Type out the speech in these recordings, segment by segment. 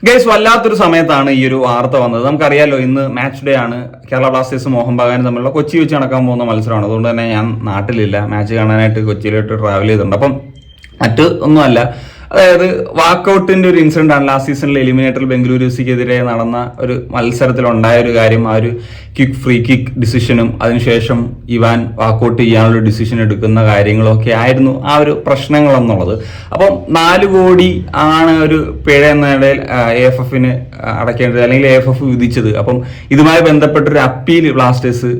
Guys, വല്ലാത്തൊരു സമയത്താണ് ഈ ഒരു വാർത്ത വന്നത്. നമുക്കറിയാലോ, ഇന്ന് മാച്ച് ഡേ ആണ്. കേരള ബ്ലാസ്റ്റേഴ്സും മോഹൻ ബഗാനും തമ്മിലുള്ള കൊച്ചി വെച്ച് നടക്കാൻ പോകുന്ന മത്സരമാണ്. അതുകൊണ്ട് തന്നെ ഞാൻ നാട്ടിലില്ല. മാച്ച് കാണാനായിട്ട് കൊച്ചിയിലോട്ട് ട്രാവൽ ചെയ്തിട്ടുണ്ട്. അപ്പം മറ്റ് ഒന്നുമല്ല, അതായത് വാക്കൗട്ടിന്റെ ഒരു ഇൻസിഡന്റ് ആണ് ലാസ്റ്റ് സീസണിൽ എലിമിനേറ്ററിൽ ബംഗളൂരു എഫ്സിക്കെതിരെ നടന്ന ഒരു മത്സരത്തിൽ ഉണ്ടായ ഒരു കാര്യം. ആ ഒരു ഫ്രീ കിക്ക് ഡിസിഷനും അതിനുശേഷം ഇവാൻ വാക്കൗട്ട് ചെയ്യാനുള്ള ഡിസിഷൻ എടുക്കുന്ന കാര്യങ്ങളൊക്കെ ആയിരുന്നു ആ ഒരു പ്രശ്നങ്ങൾ എന്നുള്ളത്. അപ്പം 4 കോടി ആണ് ഒരു പിഴ എന്ന നിലയിൽ AFF അടയ്ക്കേണ്ടത്, അല്ലെങ്കിൽ AFF വിധിച്ചത്. അപ്പം ഇതുമായി ബന്ധപ്പെട്ടൊരു അപ്പീൽ ബ്ലാസ്റ്റേഴ്സ്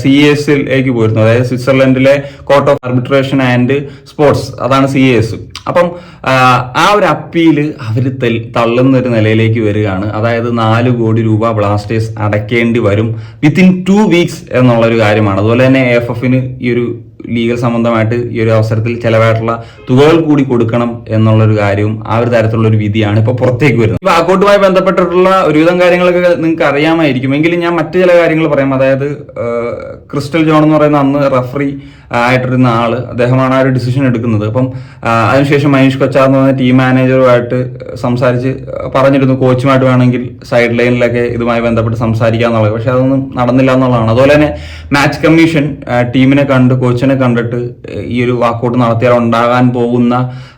CASലേക്ക് പോയിരുന്നു. അതായത് സ്വിറ്റ്സർലൻഡിലെ court of arbitration and sports, അതാണ് CAS. അപ്പം ആ ഒരു അപ്പീല് അവർ തള്ളുന്ന ഒരു നിലയിലേക്ക് വരികയാണ്. അതായത് 4 കോടി രൂപ ബ്ലാസ്റ്റേഴ്സ് അടയ്ക്കേണ്ടി വരും വിത്തിൻ 2 വീക്സ് എന്നുള്ള ഒരു കാര്യമാണ്. അതുപോലെ തന്നെ AFF ഈ ഒരു ലീഗൽ സംബന്ധമായിട്ട് ഈ ഒരു അവസരത്തിൽ ചെലവായിട്ടുള്ള തുകകൾ കൂടി കൊടുക്കണം എന്നുള്ളൊരു കാര്യവും ആ ഒരു തരത്തിലുള്ള ഒരു വിധിയാണ് ഇപ്പോൾ പുറത്തേക്ക് വരുന്നത്. ഈ വാക്കൗട്ടുമായി ബന്ധപ്പെട്ടിട്ടുള്ള ഒരുവിധം കാര്യങ്ങളൊക്കെ നിങ്ങൾക്ക് അറിയാമായിരിക്കും. എങ്കിലും ഞാൻ മറ്റു ചില കാര്യങ്ങൾ പറയാം. അതായത് ക്രിസ്റ്റൽ ജോൺ എന്ന് പറയുന്ന അന്ന് റഫറി ആയിട്ടിരുന്ന ആള്, അദ്ദേഹമാണ് ആ ഒരു ഡിസിഷൻ എടുക്കുന്നത്. അപ്പം അതിനുശേഷം മനീഷ് കൊച്ചാർ എന്ന് പറഞ്ഞ ടീം മാനേജറുമായിട്ട് സംസാരിച്ച് പറഞ്ഞിരുന്നു, കോച്ചുമായിട്ട് വേണമെങ്കിൽ സൈഡ് ലൈനിലൊക്കെ ഇതുമായി ബന്ധപ്പെട്ട് സംസാരിക്കാന്നുള്ളത്. പക്ഷെ അതൊന്നും നടന്നില്ല എന്നുള്ളതാണ്. അതുപോലെ തന്നെ മാച്ച് കമ്മീഷൻ ടീമിനെ കണ്ട്, കോച്ചിനെ കണ്ടിട്ട് ഈ ഒരു വാക്കൗട്ട് നടത്തിയാൽ ഉണ്ടാകാൻ പോകുന്ന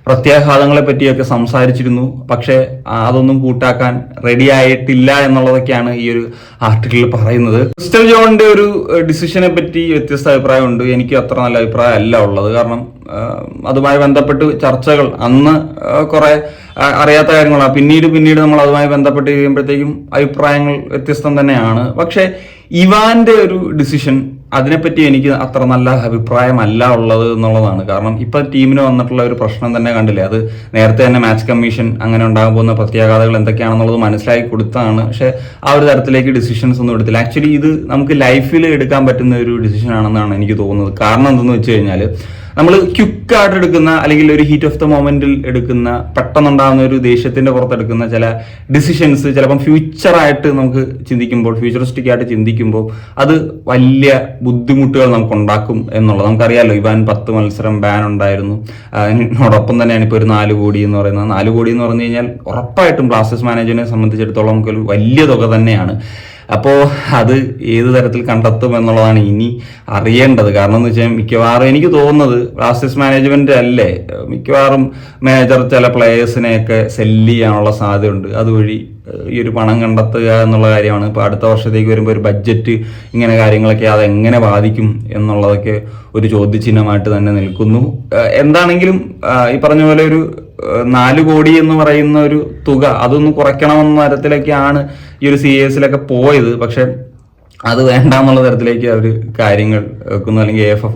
പ്രത്യാഘാതങ്ങളെ പറ്റിയൊക്കെ സംസാരിച്ചിരുന്നു. പക്ഷെ അതൊന്നും കൂട്ടാക്കാൻ റെഡി ആയിട്ടില്ല എന്നുള്ളതൊക്കെയാണ് ഈ ഒരു ആർട്ടിക്കിളിൽ പറയുന്നത്. ക്രിസ്റ്റൽ ജോണിന്റെ ഒരു ഡിസിഷനെ പറ്റി വ്യത്യസ്ത അഭിപ്രായമുണ്ട്. എനിക്ക് അത്ര നല്ല അഭിപ്രായം അല്ല ഉള്ളത്. കാരണം അതുമായി ബന്ധപ്പെട്ട് ചർച്ചകൾ അന്ന് കുറെ അറിയാത്ത കാര്യങ്ങളാണ്. പിന്നീട് നമ്മൾ അതുമായി ബന്ധപ്പെട്ട് കഴിയുമ്പോഴത്തേക്കും അഭിപ്രായങ്ങൾ വ്യത്യസ്തം തന്നെയാണ്. പക്ഷെ ഇവാന്റെ ഒരു ഡിസിഷൻ, അതിനെപ്പറ്റി എനിക്ക് അത്ര നല്ല അഭിപ്രായമല്ല ഉള്ളത് എന്നുള്ളതാണ്. കാരണം ഇപ്പൊ ടീമിന് വന്നിട്ടുള്ള ഒരു പ്രശ്നം തന്നെ കണ്ടില്ലേ, അത് നേരത്തെ തന്നെ മാച്ച് കമ്മീഷൻ അങ്ങനെ ഉണ്ടാകാൻ പോകുന്ന പ്രത്യാഘാതകൾ എന്തൊക്കെയാണെന്നുള്ളത് മനസ്സിലാക്കി കൊടുത്താണ്. പക്ഷെ ആ ഒരു തരത്തിലേക്ക് ഡിസിഷൻസ് ഒന്നും എടുത്തില്ല. ആക്ച്വലി ഇത് നമുക്ക് ലൈഫിൽ എടുക്കാൻ പറ്റുന്ന ഒരു ഡിസിഷൻ ആണെന്നാണ് എനിക്ക് തോന്നുന്നത്. കാരണം എന്തെന്ന് വെച്ച് കഴിഞ്ഞാൽ, നമ്മൾ ക്വിക്കായിട്ട് എടുക്കുന്ന, അല്ലെങ്കിൽ ഒരു ഹീറ്റ് ഓഫ് ദ മൊമെന്റിൽ എടുക്കുന്ന, പെട്ടെന്നുണ്ടാകുന്ന ഒരു ദേഷ്യത്തിന്റെ പുറത്തെടുക്കുന്ന ചില ഡിസിഷൻസ് ചിലപ്പം ഫ്യൂച്ചറായിട്ട് നമുക്ക് ചിന്തിക്കുമ്പോൾ, ഫ്യൂച്ചറിസ്റ്റിക് ആയിട്ട് ചിന്തിക്കുമ്പോൾ അത് വലിയ ബുദ്ധിമുട്ടുകൾ നമുക്ക് ഉണ്ടാക്കും എന്നുള്ളത് നമുക്കറിയാമല്ലോ. ഇവാൻ 10 മത്സരം ബാൻ ഉണ്ടായിരുന്നു. അതിനോടൊപ്പം തന്നെയാണ് ഇപ്പോൾ ഒരു 4 കോടി എന്ന് പറയുന്നത്. 4 കോടി എന്ന് പറഞ്ഞു കഴിഞ്ഞാൽ ഉറപ്പായിട്ടും ബ്ലാസ്റ്റേഴ്സ് മാനേജറിനെ സംബന്ധിച്ചിടത്തോളം നമുക്കൊരു വലിയ തുക തന്നെയാണ്. അപ്പോൾ അത് ഏത് തരത്തിൽ കണ്ടെത്തും എന്നുള്ളതാണ് ഇനി അറിയേണ്ടത്. കാരണം എന്ന് വെച്ചാൽ മിക്കവാറും എനിക്ക് തോന്നുന്നത് ബ്ലാസ്റ്റേഴ്സ് മാനേജ്മെന്റ് അല്ലേ, മിക്കവാറും മാനേജർ ചില പ്ലേയേഴ്സിനെയൊക്കെ സെല്ല് ചെയ്യാനുള്ള സാധ്യതയുണ്ട്. അതുവഴി ഈ ഒരു പണം കണ്ടെത്തുക എന്നുള്ള കാര്യമാണ്. ഇപ്പോൾ അടുത്ത വർഷത്തേക്ക് വരുമ്പോൾ ഒരു ബഡ്ജറ്റ്, ഇങ്ങനെ കാര്യങ്ങളൊക്കെ അതെങ്ങനെ ബാധിക്കും എന്നുള്ളതൊക്കെ ഒരു ചോദ്യചിഹ്നമായിട്ട് തന്നെ നിൽക്കുന്നു. എന്താണെങ്കിലും ഈ പറഞ്ഞ പോലെ ഒരു 4 കോടി എന്ന് പറയുന്ന ഒരു തുക അതൊന്ന് കുറയ്ക്കണമെന്ന തരത്തിലൊക്കെയാണ് ഈ ഒരു CASലൊക്കെ പോയത്. പക്ഷെ അത് വേണ്ടാന്നുള്ള തരത്തിലേക്ക് അവർ കാര്യങ്ങൾ വെക്കുന്നു, അല്ലെങ്കിൽ AFF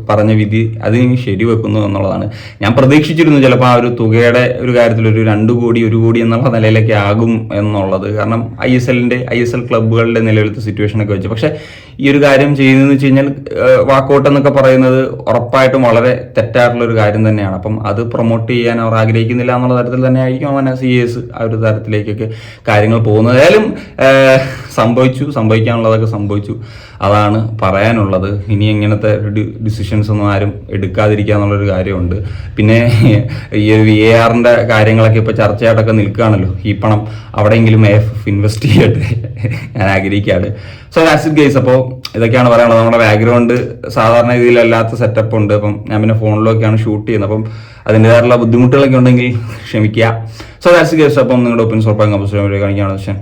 പറഞ്ഞ വിധി അതിന് ശരിവെക്കുന്നു എന്നുള്ളതാണ്. ഞാൻ പ്രതീക്ഷിച്ചിരുന്നു ചിലപ്പോൾ ആ ഒരു തുകയുടെ ഒരു കാര്യത്തിൽ ഒരു 2 കോടി 1 കോടി എന്നുള്ള നിലയിലേക്ക് ആകും എന്നുള്ളത്. കാരണം ISL ക്ലബ്ബുകളുടെ നിലവിലത്തെ സിറ്റുവേഷനൊക്കെ വെച്ച്. പക്ഷെ ഈ ഒരു കാര്യം ചെയ്യുന്നതെന്ന് വെച്ച് കഴിഞ്ഞാൽ, വാക്കൗട്ട് എന്നൊക്കെ പറയുന്നത് ഉറപ്പായിട്ടും വളരെ തെറ്റായിട്ടുള്ള ഒരു കാര്യം തന്നെയാണ്. അപ്പം അത് പ്രൊമോട്ട് ചെയ്യാൻ അവർ ആഗ്രഹിക്കുന്നില്ല എന്നുള്ള തരത്തിൽ തന്നെ ആയിരിക്കും അങ്ങനെ CAS ആ ഒരു തരത്തിലേക്കൊക്കെ കാര്യങ്ങൾ പോകുന്നത്. ഏതായാലും സംഭവിക്കാനുള്ളതൊക്കെ സംഭവിച്ചു, അതാണ് പറയാനുള്ളത്. ഇനി ഇങ്ങനത്തെ ഡിസിഷൻസ് ഒന്നും ആരും എടുക്കാതിരിക്കുക എന്നുള്ളൊരു കാര്യമുണ്ട്. പിന്നെ ഈ ഒരു VARന്റെ കാര്യങ്ങളൊക്കെ ഇപ്പോൾ ചർച്ചയായിട്ടൊക്കെ നിൽക്കുകയാണല്ലോ. ഈ പണം അവിടെയെങ്കിലും AFF ഇൻവെസ്റ്റ് ചെയ്യട്ടെ ഞാൻ ആഗ്രഹിക്കുകയാണ്. So that's it guys. അപ്പോൾ ഇതൊക്കെയാണ് പറയാനുള്ളത്. നമ്മുടെ ബാക്ക്ഗ്രൗണ്ട് സാധാരണ രീതിയിലല്ലാത്ത സെറ്റപ്പ് ഉണ്ട്. അപ്പം ഞാൻ പിന്നെ ഫോണിലൊക്കെയാണ് ഷൂട്ട് ചെയ്യുന്നത്. അപ്പം അതിൻ്റെതായിട്ടുള്ള ബുദ്ധിമുട്ടുകളൊക്കെ ഉണ്ടെങ്കിൽ ക്ഷമിക്കുക. So that's it guys. അപ്പം നിങ്ങളുടെ ഒപ്പീനിയൻസ് ഉറപ്പായും കമ്പോസ് കാണിക്കുകയാണ്.